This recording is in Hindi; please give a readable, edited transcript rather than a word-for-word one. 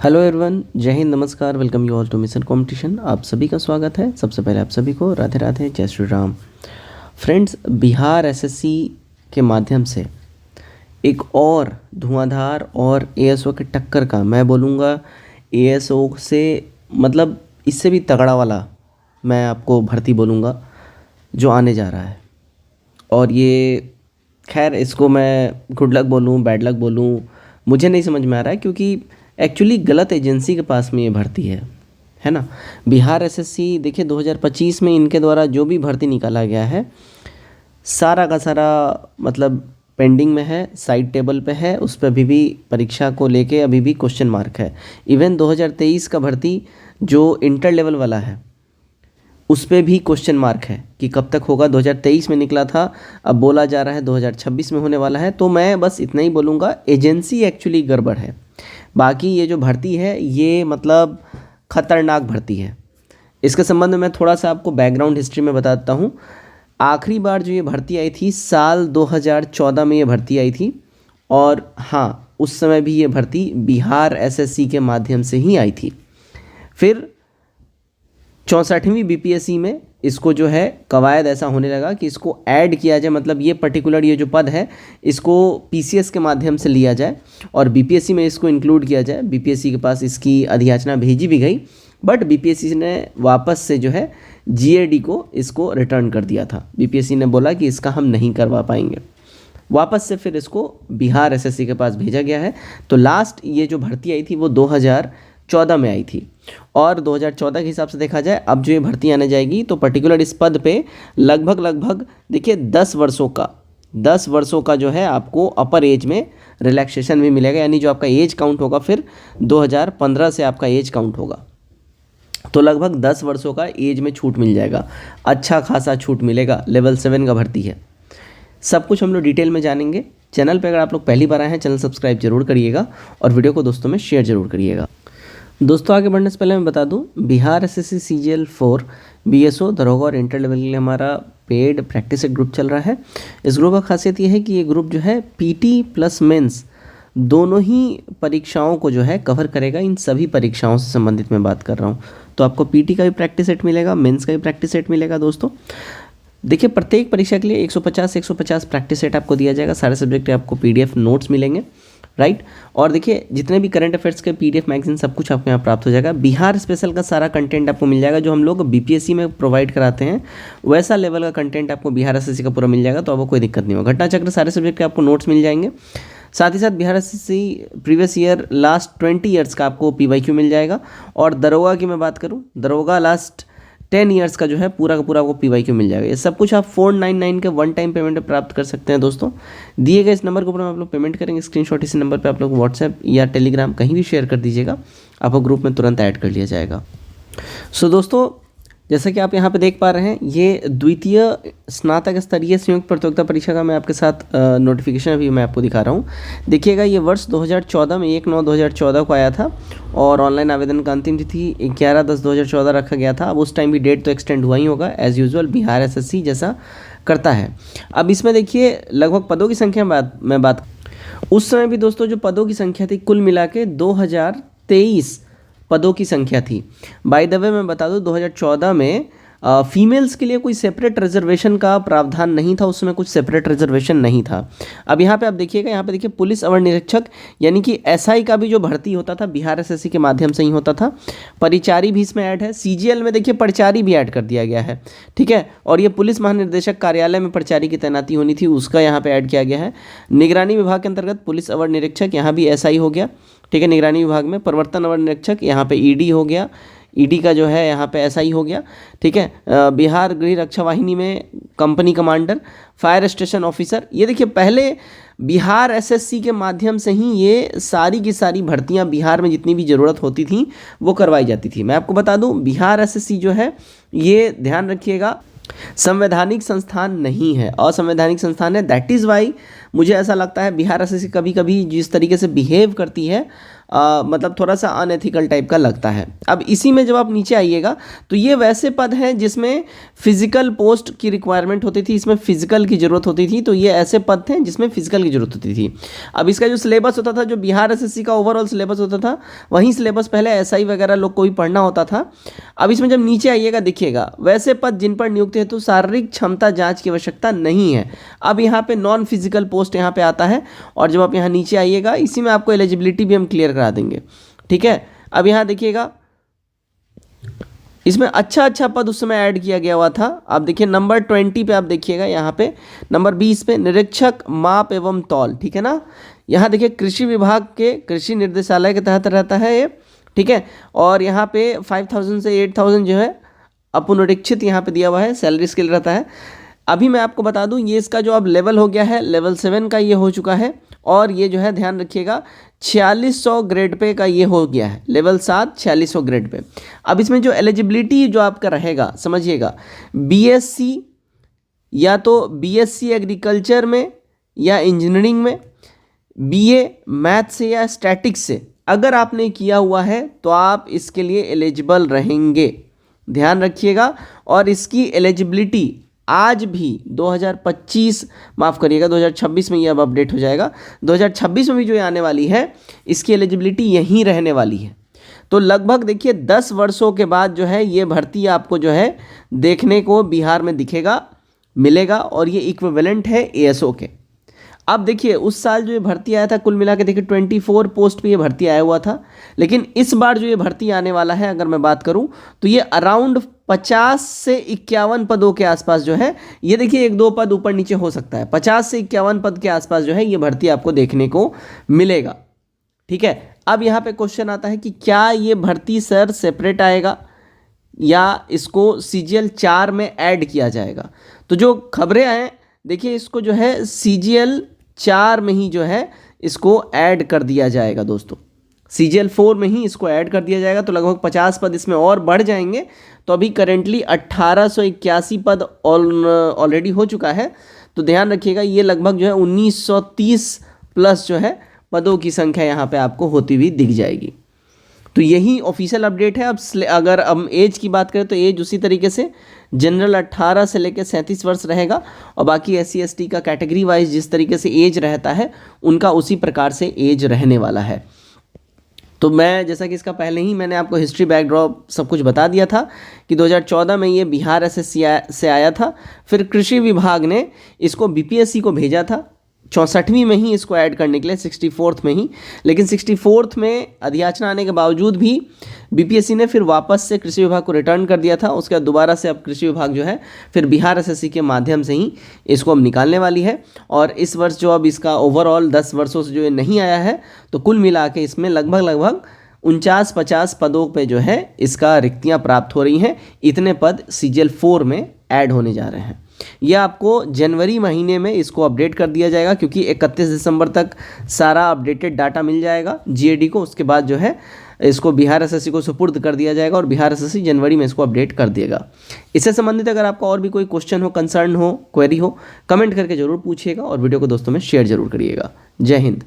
हेलो एवरीवन, जय हिंद, नमस्कार, welcome you all to mission competition. आप सभी का स्वागत है। सबसे पहले आप सभी को राधे राधे, जय श्री राम। फ्रेंड्स, बिहार एसएससी के माध्यम से एक और धुआंधार और एएसओ के टक्कर का, मैं बोलूँगा एएसओ से मतलब इससे भी तगड़ा वाला मैं आपको भर्ती बोलूँगा जो आने जा रहा है। और ये खैर इसको मैं गुड लक बोलूँ, बैड लक बोलूँ, मुझे नहीं समझ में आ रहा है, क्योंकि एक्चुअली गलत एजेंसी के पास में ये भर्ती है ना। बिहार एसएससी देखिए 2025 में इनके द्वारा जो भी भर्ती निकाला गया है सारा का सारा मतलब पेंडिंग में है, साइड टेबल पे है, उस पर अभी भी परीक्षा को लेके अभी भी क्वेश्चन मार्क है। इवन 2023 का भर्ती जो इंटर लेवल वाला है उस पर भी क्वेश्चन मार्क है कि कब तक होगा। 2023 में निकला था, अब बोला जा रहा है 2026 में होने वाला है। तो मैं बस इतना ही बोलूँगा, एजेंसी एक्चुअली गड़बड़ है। बाकी ये जो भर्ती है ये मतलब ख़तरनाक भर्ती है। इसके संबंध में मैं थोड़ा सा आपको बैकग्राउंड हिस्ट्री में बताता हूँ। आखिरी बार जो ये भर्ती आई थी साल 2014 में ये भर्ती आई थी, और हाँ उस समय भी ये भर्ती बिहार एसएससी के माध्यम से ही आई थी। फिर 64वीं बीपीएससी में इसको जो है कवायद ऐसा होने लगा कि इसको ऐड किया जाए, मतलब ये पर्टिकुलर ये जो पद है इसको पीसीएस के माध्यम से लिया जाए और बीपीएससी में इसको इंक्लूड किया जाए। बीपीएससी के पास इसकी अधियाचना भेजी भी गई, बट बीपीएससी ने वापस से जो है जीएडी को इसको रिटर्न कर दिया था। बीपीएससी ने बोला कि इसका हम नहीं करवा पाएंगे, वापस से फिर इसको बिहार एसएससी के पास भेजा गया है। तो लास्ट ये जो भर्ती आई थी वो 2014 में आई थी, और 2014 के हिसाब से देखा जाए अब जो ये भर्ती आने जाएगी तो पर्टिकुलर इस पद पे लगभग देखिए 10 वर्षों का जो है आपको अपर एज में रिलैक्सेशन भी मिलेगा। यानी जो आपका एज काउंट होगा फिर 2015 से आपका एज काउंट होगा, तो लगभग 10 वर्षों का एज में छूट मिल जाएगा, अच्छा खासा छूट मिलेगा। लेवल 7 का भर्ती है। सब कुछ हम लोग डिटेल में जानेंगे। चैनल पर अगर आप लोग पहली बार आए हैं, चैनल सब्सक्राइब जरूर करिएगा और वीडियो को दोस्तों में शेयर जरूर करिएगा। दोस्तों आगे बढ़ने से पहले मैं बता दूं, बिहार एसएससी सीजीएल 4 बीएसओ दरोगा और इंटर लेवल के लिए हमारा पेड प्रैक्टिस सेट ग्रुप चल रहा है। इस ग्रुप का खासियत ये है कि ये ग्रुप जो है पीटी प्लस मेंस दोनों ही परीक्षाओं को जो है कवर करेगा। इन सभी परीक्षाओं से संबंधित मैं बात कर रहा हूँ। तो आपको पीटी का भी प्रैक्टिस सेट मिलेगा, मेंस का भी प्रैक्टिस सेट मिलेगा। दोस्तों देखिए, प्रत्येक परीक्षा के लिए 150 प्रैक्टिस सेट आपको दिया जाएगा। सारे सब्जेक्ट के आपको पीडीएफ नोट्स मिलेंगे, राइट। और देखिए जितने भी करंट अफेयर्स के पीडीएफ मैगजीन सब कुछ आपको यहाँ प्राप्त हो जाएगा। बिहार स्पेशल का सारा कंटेंट आपको मिल जाएगा, जो हम लोग बीपीएससी में प्रोवाइड कराते हैं वैसा लेवल का कंटेंट आपको बिहार एसएससी का पूरा मिल जाएगा। तो आपको कोई दिक्कत नहीं होगा। घटना चक्र सारे सब्जेक्ट के आपको नोट्स मिल जाएंगे। साथ ही साथ Bihar SSC previous year last 20 years का आपको पीवाईक्यू मिल जाएगा। और दरोगा की मैं बात करूँ, दरोगा लास्ट 10 ईयर्स का जो है पूरा का पूरा आपको पीवाईक्यू मिल जाएगा। ये सब कुछ आप 499 के वन टाइम पेमेंट पे प्राप्त कर सकते हैं। दोस्तों दिए गए इस नंबर के ऊपर आप लोग पेमेंट करेंगे, स्क्रीनशॉट इसी नंबर पे आप लोग व्हाट्सएप या टेलीग्राम कहीं भी शेयर कर दीजिएगा, आपको ग्रुप में तुरंत ऐड कर लिया जाएगा। सो दोस्तों, जैसा कि आप यहाँ पे देख पा रहे हैं, ये द्वितीय स्नातक स्तरीय संयुक्त प्रतियोगिता परीक्षा का मैं आपके साथ नोटिफिकेशन अभी मैं आपको दिखा रहा हूँ। देखिएगा, ये वर्ष 2014 में 1/9/2014 को आया था और ऑनलाइन आवेदन का अंतिम तिथि 11/10/2014 रखा गया था। अब उस टाइम भी डेट तो एक्सटेंड हुआ ही होगा, एज यूजुअल बिहार एसएससी जैसा करता है। अब इसमें देखिए लगभग पदों की संख्या मैं बात उस समय भी दोस्तों जो पदों की संख्या थी कुल मिला के 2023 पदों की संख्या थी। बाय द वे मैं बता दूं, 2014 में फीमेल्स के लिए कोई सेपरेट रिजर्वेशन का प्रावधान नहीं था। उस समय कुछ सेपरेट रिजर्वेशन नहीं था। अब यहाँ पे आप देखिएगा, यहाँ पे देखिए पुलिस अवर निरीक्षक यानी कि एसआई का भी जो भर्ती होता था बिहार एसएससी के माध्यम से ही होता था। परिचारी भी इसमें ऐड है। सीजीएल में देखिए परिचारी भी ऐड कर दिया गया है, ठीक है। और ये पुलिस महानिदेशक कार्यालय में परिचारी की तैनाती होनी थी, उसका यहाँ पे ऐड किया गया है। निगरानी विभाग के अंतर्गत पुलिस अवर निरीक्षक, यहाँ भी एसआई हो गया, ठीक है। निगरानी विभाग में प्रवर्तन अवर निरीक्षक, यहाँ पे ईडी हो गया, ईडी का जो है यहाँ पे एसआई हो गया, ठीक है। बिहार गृह रक्षा वाहिनी में company commander, fire station officer. ये देखिए पहले बिहार एसएससी के माध्यम से ही ये सारी की सारी भर्तियां बिहार में जितनी भी ज़रूरत होती थी वो करवाई जाती थी। मैं आपको बता दूं, बिहार एसएससी जो है ये ध्यान रखिएगा संवैधानिक संस्थान नहीं है, असंवैधानिक संस्थान है। दैट इज़ वाई मुझे ऐसा लगता है बिहार एसएससी कभी कभी जिस तरीके से बिहेव करती है मतलब थोड़ा सा अनएथिकल टाइप का लगता है। अब इसी में जब आप नीचे आइएगा तो ये वैसे पद हैं जिसमें फिजिकल पोस्ट की रिक्वायरमेंट होती थी, इसमें फिजिकल की ज़रूरत होती थी, तो ये ऐसे पद थे जिसमें फिजिकल की ज़रूरत होती थी। अब इसका जो सिलेबस होता था, जो बिहार एसएससी का ओवरऑल सिलेबस होता था, वही सिलेबस पहले एसआई वगैरह लोग को भी पढ़ना होता था। अब इसमें जब नीचे आइएगा देखिएगा, वैसे पद जिन पर नियुक्ति हेतु शारीरिक क्षमता जाँच की आवश्यकता नहीं है। अब यहाँ पे नॉन फिजिकल पोस्ट यहाँ पे आता है, और जब आप यहाँ नीचे आइएगा इसी में आपको एलिजिबिलिटी भी हम क्लियर करा देंगे, ठीक है। अब यहाँ देखिएगा इसमें अच्छा पद उस समय ऐड किया गया हुआ था। आप देखिए नंबर 20 पे आप देखिएगा, यहाँ पे नंबर 20 पे निरीक्षक माप एवं तौल, ठीक है ना। यहाँ देखिए कृषि विभाग के कृषि निर्देशालय के तहत रहता है ये, ठीक है। और यहाँ पे 5000 से 8000 जो है अपुनरीक्षित यहाँ पे दिया हुआ है, सैलरी स्केल रहता है। अभी मैं आपको बता दूं ये इसका जो अब लेवल हो गया है, लेवल 7 का ये हो चुका है, और ये जो है ध्यान रखिएगा 4600 ग्रेड पे का ये हो गया है, लेवल 7 4600 ग्रेड पे। अब इसमें जो एलिजिबिलिटी जो आपका रहेगा समझिएगा, बीएससी या तो बीएससी एग्रीकल्चर में या इंजीनियरिंग में, बीए मैथ से या स्टैटिक्स से अगर आपने किया हुआ है तो आप इसके लिए एलिजिबल रहेंगे, ध्यान रखिएगा। और इसकी एलिजिबिलिटी आज भी 2025 माफ़ करिएगा 2026 में ये अब अपडेट हो जाएगा, 2026 में भी जो ये आने वाली है इसकी एलिजिबिलिटी यहीं रहने वाली है। तो लगभग देखिए 10 वर्षों के बाद जो है ये भर्ती आपको जो है देखने को बिहार में दिखेगा, मिलेगा, और ये इक्विवेलेंट है एएसओ के। अब देखिए उस साल जो ये भर्ती आया था कुल मिला के देखिए 24 पोस्ट पे ये भर्ती आया हुआ था, लेकिन इस बार जो ये भर्ती आने वाला है अगर मैं बात करूं तो ये अराउंड 50 से 51 पदों के आसपास जो है, ये देखिए 1-2 पद ऊपर नीचे हो सकता है, 50 से 51 पद के आसपास जो है ये भर्ती आपको देखने को मिलेगा, ठीक है। अब यहाँ पे क्वेश्चन आता है कि क्या ये भर्ती सर सेपरेट आएगा या इसको CGL 4 में ऐड किया जाएगा। तो जो खबरें आए देखिए इसको जो है CGL 4 में ही जो है इसको ऐड कर दिया जाएगा दोस्तों, CGL 4 में ही इसको ऐड कर दिया जाएगा। तो लगभग 50 पद इसमें और बढ़ जाएंगे। तो अभी करेंटली 1881 पद ऑलरेडी हो चुका है। तो ध्यान रखिएगा ये लगभग जो है 1930 प्लस जो है पदों की संख्या यहाँ पे आपको होती हुई दिख जाएगी। तो यही ऑफिशियल अपडेट है। अब अगर हम एज की बात करें तो एज उसी तरीके से जनरल 18 से लेकर 37 वर्ष रहेगा, और बाकी SC ST का कैटेगरी वाइज जिस तरीके से एज रहता है उनका उसी प्रकार से एज रहने वाला है। तो मैं जैसा कि इसका पहले ही मैंने आपको हिस्ट्री बैकड्रॉप सब कुछ बता दिया था कि 2014 में ये बिहार एसएससी से आया था, फिर कृषि विभाग ने इसको BPSC को भेजा था 64वीं में ही इसको ऐड करने के लिए, 64th में ही, लेकिन 64th में अधियाचना आने के बावजूद भी BPSC ने फिर वापस से कृषि विभाग को रिटर्न कर दिया था। उसके बाद दोबारा से अब कृषि विभाग जो है फिर बिहार SSC के माध्यम से ही इसको अब निकालने वाली है। और इस वर्ष जो अब इसका ओवरऑल 10 वर्षों से जो ये नहीं आया है, तो कुल मिला के इसमें लगभग 49-50 पदों पे जो है इसका रिक्तियाँ प्राप्त हो रही हैं। इतने पद CGL 4 में ऐड होने जा रहे हैं। यह आपको जनवरी महीने में इसको अपडेट कर दिया जाएगा, क्योंकि 31 दिसंबर तक सारा अपडेटेड डाटा मिल जाएगा GAD को। उसके बाद जो है इसको बिहार SSC को सुपुर्द कर दिया जाएगा और बिहार SSC जनवरी में इसको अपडेट कर देगा। इससे संबंधित अगर आपका और भी कोई क्वेश्चन हो, कंसर्न हो, क्वेरी हो, कमेंट करके जरूर पूछिएगा और वीडियो को दोस्तों में शेयर जरूर करिएगा। जय हिंद।